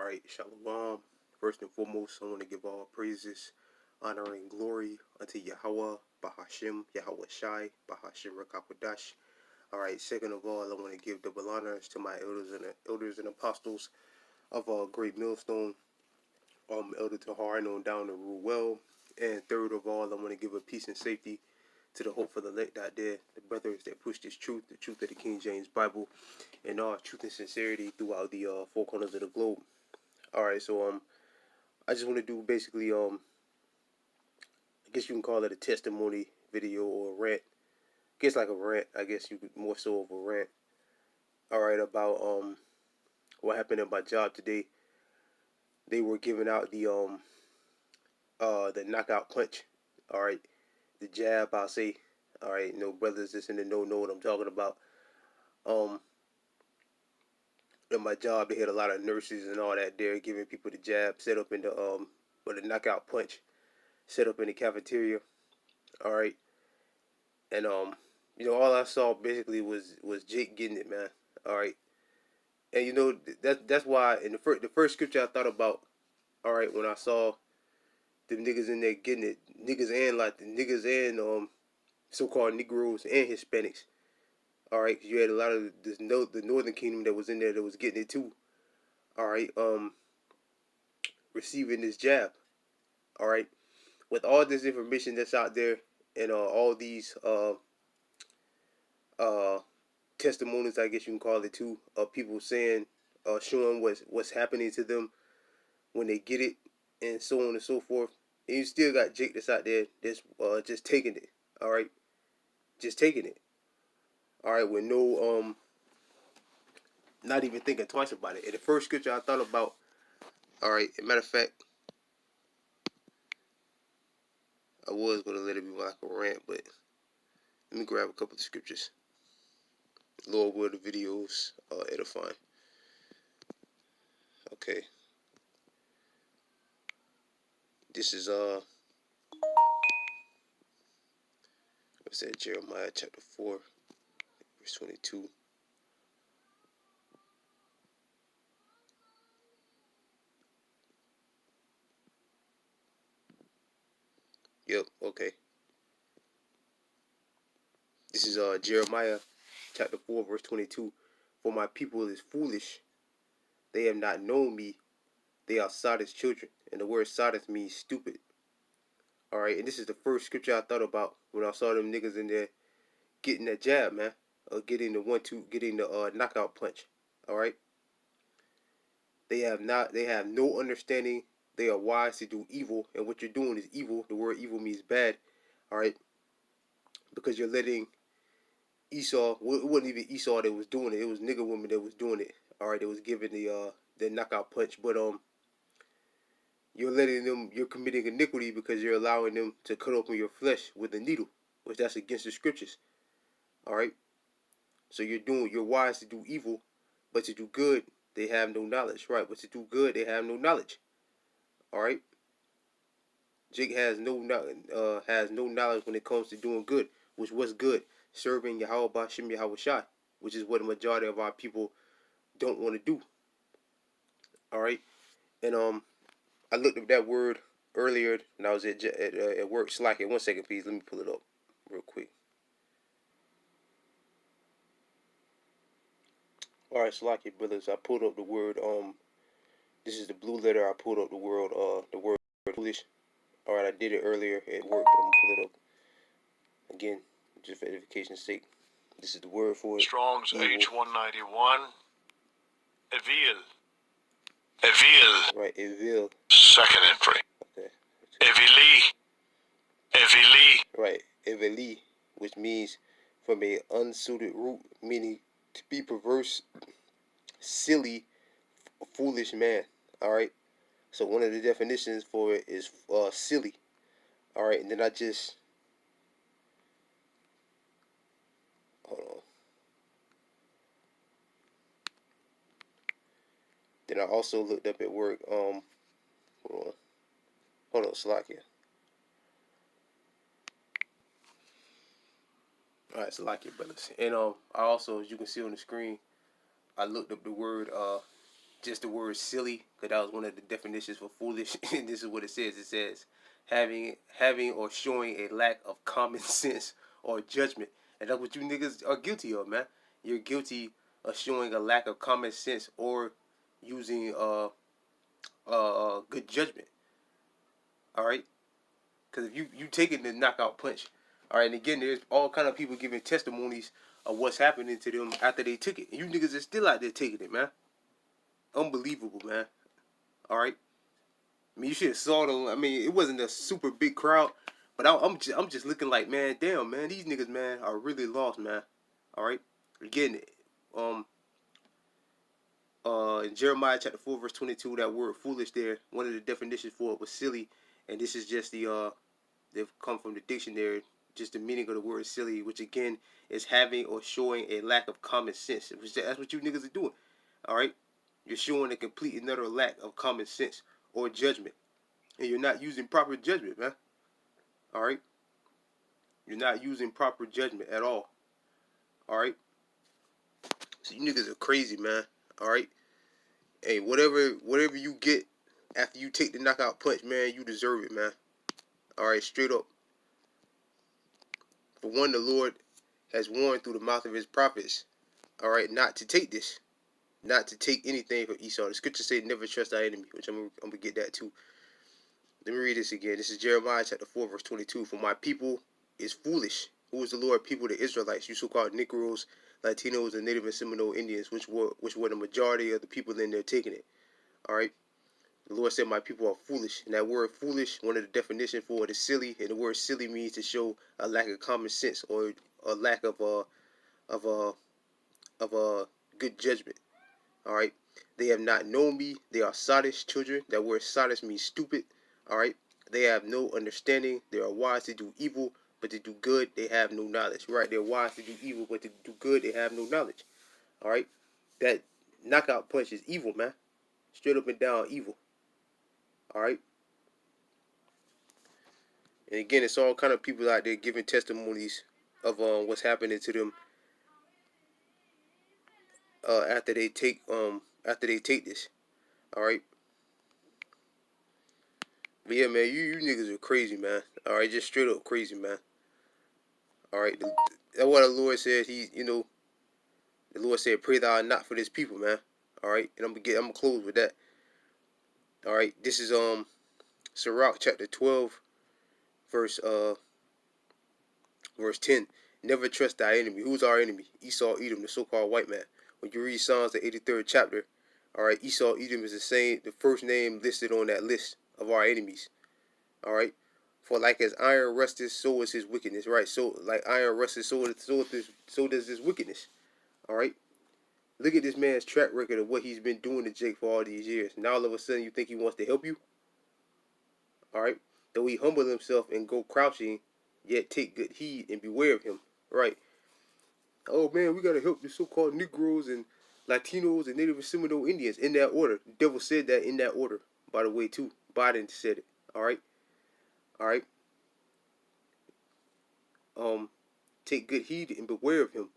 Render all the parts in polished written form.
Alright, Shalom. First and foremost, I want to give all praises, honor, and glory unto Yahweh, Bahashim, Yahweh Shai, Bahashim Rakakwadash. Alright, second of all, I want to give double honors to my elders and apostles of Great Millstone, Elder Tahar, on down to rule well. And third of all, I want to give a peace and safety to the hope for the elect out there, the brothers that push this truth, the truth of the King James Bible, and all truth and sincerity throughout the four corners of the globe. Alright, so I just want to do basically I guess you can call it a testimony video or a rant. I guess like a rant, I guess you could more so of a rant. Alright, about what happened at my job today. They were giving out the knockout punch. Alright. The jab, I'll say. Alright, no brothers that's in the know what I'm talking about. At my job, they had a lot of nurses and all that there giving people the jab, set up in the or the knockout punch, set up in the cafeteria. Alright. And all I saw basically was Jake getting it, man. Alright. And that's why in the first scripture I thought about, alright, when I saw them niggas in there getting it, niggas and so-called Negroes and Hispanics. Alright, because you had a lot of the Northern Kingdom that was in there that was getting it too. Alright, receiving this jab. Alright, with all this information that's out there and all these testimonies, I guess you can call it too, of people saying, showing what's happening to them when they get it, and so on and so forth. And you still got Jake that's out there that's just taking it. Alright, just taking it. Alright, with no not even thinking twice about it. And the first scripture I thought about, alright, as a matter of fact, I was gonna let it be like a rant, but let me grab a couple of scriptures. Lord, will the videos edifying. Okay. This is what's that? Jeremiah chapter 4, verse 22. Yep, okay. This is Jeremiah chapter 4, verse 22. For my people is foolish, they have not known me, they are Sodom's children. And the word Sodom means stupid. Alright, and this is the first scripture I thought about when I saw them niggas in there getting that jab, man. Getting the knockout punch. Alright? They have no understanding. They are wise to do evil, and what you're doing is evil. The word evil means bad. Alright? Because you're letting Esau, well, it wasn't even Esau that was doing it. It was nigger women that was doing it. Alright, they was giving the knockout punch, but you're committing iniquity because you're allowing them to cut open your flesh with a needle, which that's against the scriptures. Alright? So you're wise to do evil, but to do good, they have no knowledge. Right? But to do good, they have no knowledge. Alright? Jake has no knowledge when it comes to doing good, which was good. Serving Yahweh Bashim Yahweh Shai, which is what the majority of our people don't want to do. Alright? And I looked up that word earlier when I was at work. Slack it. 1 second, please. Let me pull it up real quick. Alright, Slack it, brothers. I pulled up the word this is the blue letter. I pulled up the word foolish. Alright, I did it earlier at work, but I'm gonna pull it up again, just for edification's sake. This is the word for it. Strong's H191. Evil. Right, evil. Second entry. Okay. Evili. Right, evili, which means from a unsuited root, meaning to be perverse, silly, foolish man. Alright. So one of the definitions for it is silly. Alright, and then I just hold on. Then I also looked up at work. Hold on, Salakia. Alright, Salakia, brothers. And I also, as you can see on the screen, I looked up the word just the word silly, because that was one of the definitions for foolish. And this is what it says. It says having or showing a lack of common sense or judgment. And that's what you niggas are guilty of, man. You're guilty of showing a lack of common sense or using good judgment. All right, because if you taking the knockout punch, all right, and again, there's all kind of people giving testimonies of what's happening to them after they took it. And you niggas are still out there taking it, man. Unbelievable, man. All right. I mean, you should have saw them. I mean, it wasn't a super big crowd, but I'm just looking like, man, damn, man, these niggas, man, are really lost, man. All right. Again, um, in Jeremiah chapter 4 verse 22, that word foolish there, one of the definitions for it was silly, and this is just they've come from the dictionary, just the meaning of the word silly, which again is having or showing a lack of common sense. That's what you niggas are doing. All right, you're showing a complete and utter lack of common sense or judgment, and you're not using proper judgment, man. All right, you're not using proper judgment at all. All right, so you niggas are crazy, man. All right, hey, whatever you get after you take the knockout punch, man, you deserve it, man. All right, straight up. For one, the Lord has warned through the mouth of his prophets, all right, not to take this, not to take anything from Esau. The scripture says, never trust thy enemy, which I'm going to get that too. Let me read this again. This is Jeremiah chapter 4, verse 22. For my people is foolish. Who is the Lord? People, the Israelites, you so-called Negroes, Latinos, and Native and Seminole Indians, which were the majority of the people in there taking it. All right. The Lord said, my people are foolish. And that word foolish, one of the definitions for it is silly. And the word silly means to show a lack of common sense or a lack of good judgment. All right. They have not known me. They are sottish children. That word sottish means stupid. All right. They have no understanding. They are wise to do evil, but to do good, they have no knowledge. Right. They're wise to do evil, but to do good, they have no knowledge. All right. That knockout punch is evil, man. Straight up and down evil. All right. And again, it's all kind of people out there giving testimonies of what's happening to them after they take this. All right. But yeah, man, you niggas are crazy, man. All right, just straight up crazy, man. All right, that's what the Lord says. The Lord said, "Pray thou not for this people, man." All right, and I'm gonna close with that. All right, this is Sirach chapter 12, verse verse 10. Never trust thy enemy. Who's our enemy? Esau, Edom, the so-called white man. When you read Psalms, the 83rd chapter, all right, Esau, Edom is the first name listed on that list of our enemies. All right. For like as iron rusteth, so is his wickedness. Right. So like iron rusteth, so does his wickedness. All right. Look at this man's track record of what he's been doing to Jake for all these years. Now all of a sudden you think he wants to help you. All right. Though he humble himself and go crouching, yet take good heed and beware of him. Right. Oh man, we gotta help the so-called Negroes and Latinos and Native and Seminole Indians in that order. The devil said that in that order, by the way, too. Biden said it. All right. All right. Take good heed and beware of him,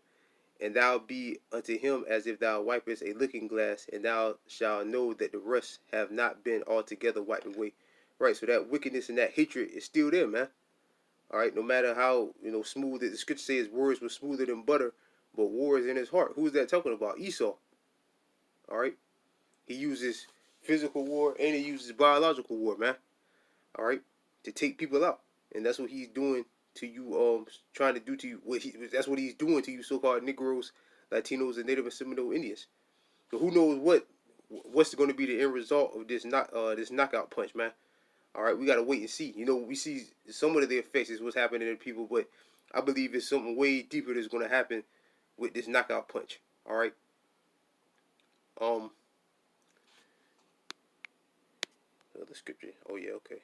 and thou be unto him as if thou wipest a looking glass, and thou shalt know that the rest have not been altogether wiped away. Right, so that wickedness and that hatred is still there, man. All right, no matter how smooth it, the scripture says words were smoother than butter, but war is in his heart. Who's that talking about? Esau. All right, he uses physical war and he uses biological war, man. All right, to take people out, and that's what he's doing to you, trying to do to you. That's what he's doing to you, so-called Negroes, Latinos, and Native and Seminole Indians. So who knows what's going to be the end result of this knockout punch, man. All right, we gotta wait and see. We see some of the effects is what's happening to people, but I believe it's something way deeper that's going to happen with this knockout punch. All right. The scripture. Oh yeah, okay.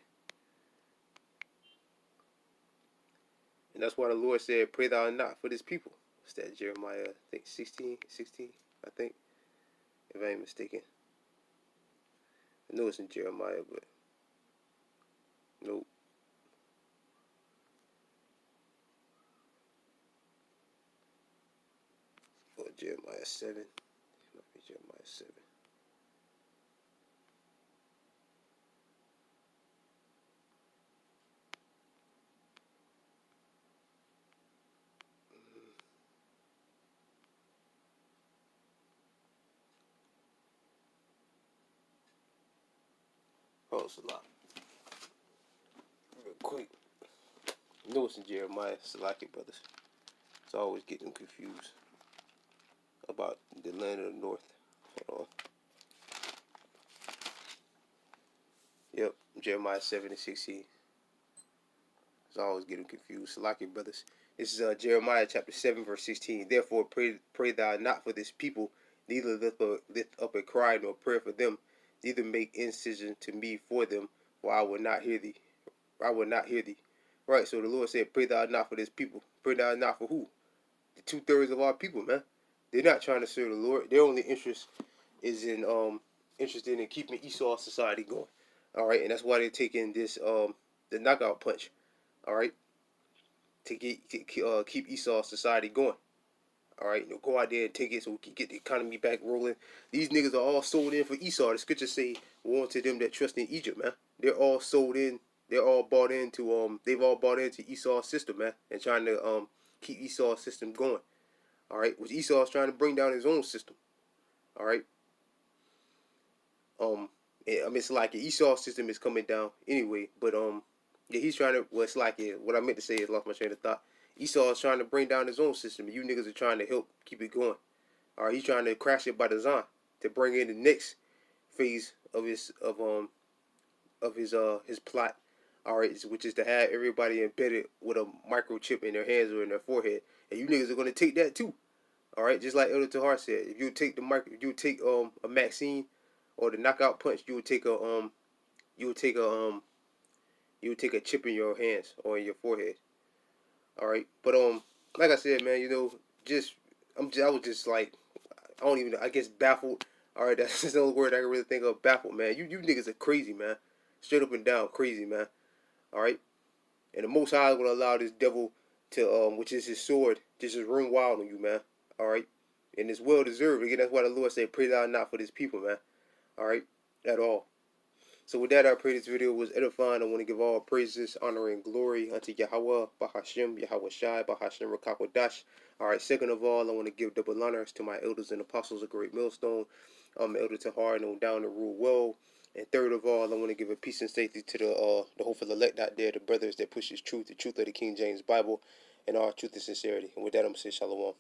And that's why the Lord said, "Pray thou not for this people." What's that? Jeremiah, I think 16, I think, if I ain't mistaken. I know it's in Jeremiah, but nope. Or Jeremiah 7. It might be Jeremiah 7. Oh, it's a lot. Real quick. Notice in Jeremiah, Salaki brothers. It's always getting confused about the land of the north. Hold on. Yep, Jeremiah 7:16. It's always getting confused. Salaki brothers. This is Jeremiah chapter 7, verse 16. Therefore pray thou not for this people, neither lift up a cry nor prayer for them, neither make incision to me for them, for I will not hear thee. I will not hear thee. Right, so the Lord said, pray thou not for this people. Pray thou not for who? The 2/3 of our people, man. They're not trying to serve the Lord. Their only interest is in interested in keeping Esau's society going. All right, and that's why they're taking this the knockout punch. All right, to keep Esau's society going. All right, go out there and take it so we can get the economy back rolling. These niggas are all sold in for Esau. The scriptures say, "Woe unto them that trust in Egypt," man. They're all sold in. They're all bought into They've all bought into Esau's system, man, and trying to keep Esau's system going. All right, which Esau's trying to bring down his own system. All right. I mean, it's like Esau's system is coming down anyway, but yeah, he's trying to. Well, it's like what I meant to say is lost my train of thought. Esau is trying to bring down his own system, and you niggas are trying to help keep it going. All right, he's trying to crash it by design to bring in the next phase of his plot. All right, which is to have everybody embedded with a microchip in their hands or in their forehead, and you niggas are gonna take that too. All right, just like Elder Tahar said, if you take if you take a Maxine or the knockout punch, you would take you would take a chip in your hands or in your forehead. All right, but like I said, man, just I was just like I don't even I guess baffled. All right, that's the only word I can really think of. Baffled, man. You niggas are crazy, man. Straight up and down, crazy, man. All right, and the Most High is gonna allow this devil to which is his sword, just run wild on you, man. All right, and it's well deserved. Again, that's why the Lord said, "Pray thou not for this people, man." All right, at all. So with that, I pray this video was edifying. I want to give all praises, honor, and glory unto Yahweh, Bahashim, Yahweh Shai, Bahashim Rakakwadash. All right, second of all, I want to give double honors to my elders and apostles of Great Millstone, Elder Tahar, and on down to rule well. And third of all, I want to give a peace and safety to the hopeful elect out there, the brothers that push truth, the truth of the King James Bible, and all truth and sincerity. And with that, I'm going to say shalom.